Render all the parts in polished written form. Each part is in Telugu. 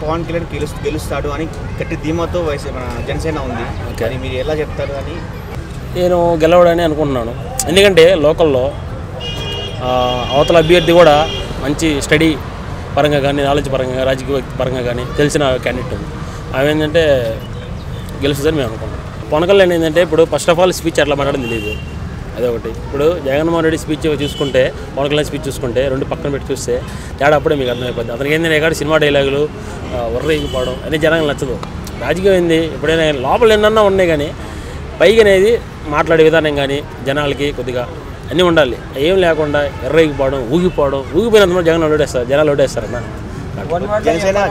పవన్ కళ్యాణ్ గెలుస్తాడు అని గట్టి ధీమాతో మన జనసేన ఉంది. కానీ మీరు ఎలా చెప్తారు అని? నేను గెలవడని అనుకుంటున్నాను. ఎందుకంటే లోకల్లో అవతల అభ్యర్థి కూడా మంచి స్టడీ పరంగా కానీ, నాలెడ్జ్ పరంగా కానీ, రాజకీయ పరంగా కానీ తెలిసిన క్యాండిడేట్ ఉంది. ఆమె ఏంటంటే గెలుస్తుందని మేము అనుకుంటున్నాం. పవన్ కళ్యాణ్ ఏంటంటే ఇప్పుడు ఫస్ట్ ఆఫ్ ఆల్ స్పీచ్ అట్లా మాట్లాడడం తెలియదు, అదొకటి. ఇప్పుడు జగన్మోహన్ రెడ్డి స్పీచ్ చూసుకుంటే, పవన్ కళ్యాణ్ స్పీచ్ చూసుకుంటే, రెండు పక్కన పెట్టి చూస్తే తేడా అప్పుడే మీకు అర్థమైపోద్ది. అతనికి ఏంటంటే ఎక్కడ సినిమా డైలాగులు వర్రైపోవడం అనేది జనానికి నచ్చదు. రాజకీయం ఏంది, ఎప్పుడైనా లోపల ఎన్నన్నా ఉన్నాయి కానీ పైకి అనేది మాట్లాడే విధానం కానీ జనాలకి కొద్దిగా అన్నీ ఉండాలి. ఏం లేకుండా ఎర్రైపోవడం, ఊగిపోయినంత జనాలు ఓటేస్తారన్న.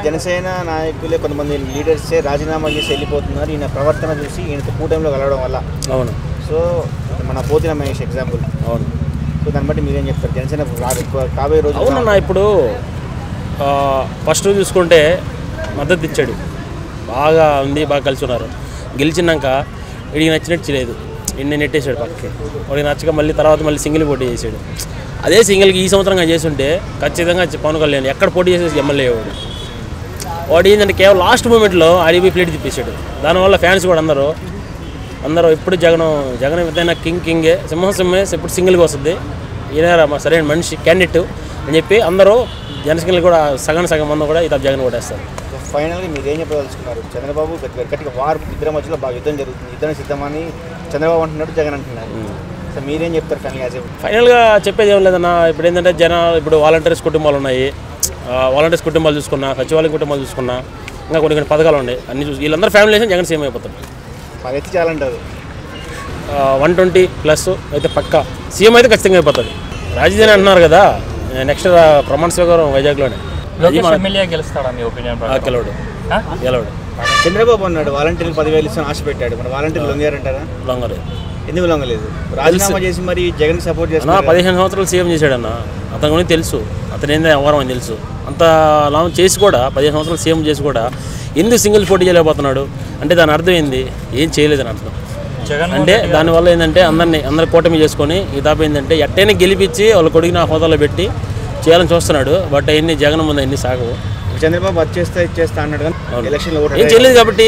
జనసేన నాయకులే కొంతమంది లీడర్సే రాజీనామా చేసి వెళ్ళిపోతున్నారు ఈయన ప్రవర్తన చూసి, ఈయన కూటమిలో కలవడం వల్ల. అవును. సో మన పోతిన మహేష్ ఎగ్జాంపుల్. అవును. సో దాన్ని బట్టి మీరేం చెప్తారు? జనసేన కాబోయే రోజు. అవునన్నా, ఇప్పుడు ఫస్ట్ చూసుకుంటే మద్దతు ఇచ్చాడు, బాగా ఉంది, బాగా కలిసి ఉన్నారు. గెలిచినాక వీడికి నచ్చినట్టు చేయలేదు, ఇన్ని నెట్టేసాడు పక్కకి. వాడికి నచ్చక మళ్ళీ సింగిల్ పోటీ చేశాడు. అదే సింగిల్కి ఈ సంవత్సరంగా చేస్తుంటే ఖచ్చితంగా పవన్ కళ్యాణ్ ఎక్కడ పోటీ చేసేసి ఎమ్మెల్యే వాడు ఏంటంటే కేవలం లాస్ట్ మూమెంట్లో ఆడిపోయి ప్లేట్ తిప్పేశాడు. దానివల్ల ఫ్యాన్స్ కూడా అందరూ ఎప్పుడు జగన్ ఏదైనా కింగే, సింహే ఎప్పుడు సింగిల్గా వస్తుంది, ఈయన సరైన మనిషి క్యాండిడేట్ అని చెప్పి అందరూ జనసేనలు కూడా సగం మంది కూడా ఇతర జగన్ కొట్టేస్తారు. ఫైనల్గా మీరు ఏం చెప్పదలుచుకున్నారు? చంద్రబాబు గట్టిగా వారు ఇద్దరి మధ్యలో బాగా యుద్ధం జరుగుతుంది, యుద్ధం సిద్ధమని చంద్రబాబు అంటున్నాడు, జగన్ అంటున్నారు. సో మీరేం చెప్తారు? ఫైనల్గా చెప్పేది ఏం లేదన్నా. ఇప్పుడు ఏంటంటే ఇప్పుడు వాలంటీర్స్ కుటుంబాలు ఉన్నాయి, వాలంటీర్స్ కుటుంబాలు చూసుకున్నా, సచివాలయం కుటుంబాలు చూసుకున్నా, ఇంకా కొన్ని పథకాలు ఉన్నాయి, అన్ని చూసి వీళ్ళందరూ ఫ్యామిలీ వేసి జగన్ సీఎం అయిపోతారు. మరి ఎత్తి చాలంటారు 120+ అయితే పక్కా సీఎం అయితే ఖచ్చితంగా అయిపోతుంది. రాజధాని అంటున్నారు కదా, నెక్స్ట్ ప్రమాణ స్వీకారం వైజాగ్లోనే. గెలవడు. చంద్రబాబు అన్నాడు వాలంటీర్లు 10,000 ఇస్తాను ఆశ పెట్టాడు, మరి వాలంటీర్లు లొంగారంటారా? లొంగలేదు. ఎందుకు లొంగలేదు? రాజీనామా చేసి మరి జగన్ సపోర్ట్ చేస్తున్నా. 15 సంవత్సరాలు సీఎం చేశాడన్న, అతని గురించి తెలుసు, అతను ఏందో వ్యవహారం అని తెలుసు. అంత లాభం చేసి కూడా 15 సంవత్సరాలు సీఎం చేసి కూడా ఎందుకు సింగిల్ పోటీ చేయలేకపోతున్నాడు అంటే దాని అర్థం ఏంది? ఏం చేయలేదని అర్థం. అంటే దానివల్ల ఏంటంటే అందరు కూటమి చేసుకొని ఈ దాప ఏంటంటే ఎట్టైనా గెలిపించి వాళ్ళ కొడుకుని ఆ హోదాలో పెట్టి చేయాలని చూస్తున్నాడు. బట్ అవన్నీ జగన్ ముందు అన్ని సాగవు. చంద్రబాబు ఇచ్చేస్తా అన్నాడు కానీ ఎలక్షన్లో ఏం చేయలేదు కాబట్టి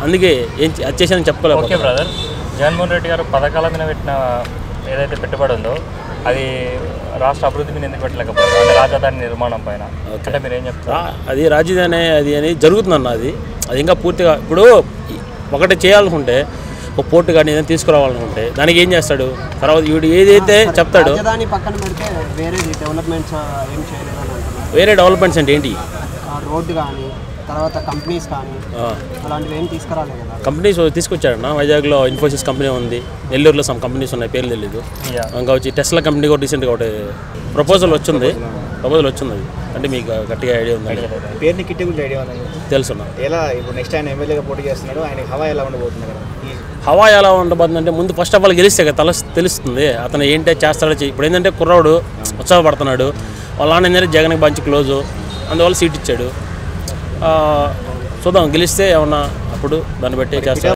అందుకే ఏం వచ్చేసానని చెప్పలేదు. ఓకే బ్రదర్, జగన్మోహన్ రెడ్డి గారు పథకాల మీద పెట్టిన ఏదైతే పెట్టుబడి ఉందో అది రాష్ట్ర అభివృద్ధి మీద ఎందుకు పెట్టలేకపోయారు? అంటే రాజధాని నిర్మాణం పైన అంటే మీరు ఏం చెప్తారు? అది రాజధాని అని జరుగుతుందన్న, అది ఇంకా పూర్తిగా. ఇప్పుడు ఒకటి చేయాలనుకుంటే ఒక పోర్టు కానీ ఏదైనా తీసుకురావాలనుకుంటే దానికి ఏం చేస్తాడు? తర్వాత వీడు ఏదైతే చెప్తాడు. వేరే డెవలప్మెంట్స్ అంటే ఏంటి? రోడ్డు కానీ తర్వాత కంపెనీస్ కానీ అలాంటివి ఏం తీసుకురాలేదు కదా. కంపెనీస్ తీసుకొచ్చాడన్న. వైజాగ్లో ఇన్ఫోసిస్ కంపెనీ ఉంది, నెల్లూరులో సమ్ కంపెనీస్ ఉన్నాయి, పేర్లు తెలీదు. ఇంకా వచ్చి టెస్లా కంపెనీ కూడా రీసెంట్గా ఒకటి ప్రపోజల్ వచ్చింది. అది అంటే మీకు గట్టిగా ఐడియా ఉంది? పేరుని కిట్టి గురించి ఐడియా ఉంది, తెలుసున్నా. ఎలా ఇప్పుడు నెక్స్ట్ ఆయన ఎమ్మెల్యేగా పోటీ చేస్తున్నాడు, ఆయన హవా ఎలా ఉండబోతుంది కదా? హవా ఎలా ఉండబోతుందంటే ముందు ఫస్ట్ ఆఫ్ ఆల్ గెలిస్తే కదా తెలుస్తుంది అతను ఏంటో చేస్తాడో. ఇప్పుడు ఏంటంటే కుర్రాడు ఉత్సాహపడుతున్నాడు, వాళ్ళ నాన్న ఏంటంటే జగన్కి మంచి క్లోజు, అందువల్ల సీట్ ఇచ్చాడు. చూద్దాం, గెలిస్తే ఏమన్నా అప్పుడు దాన్ని బట్టి చేస్తాడు.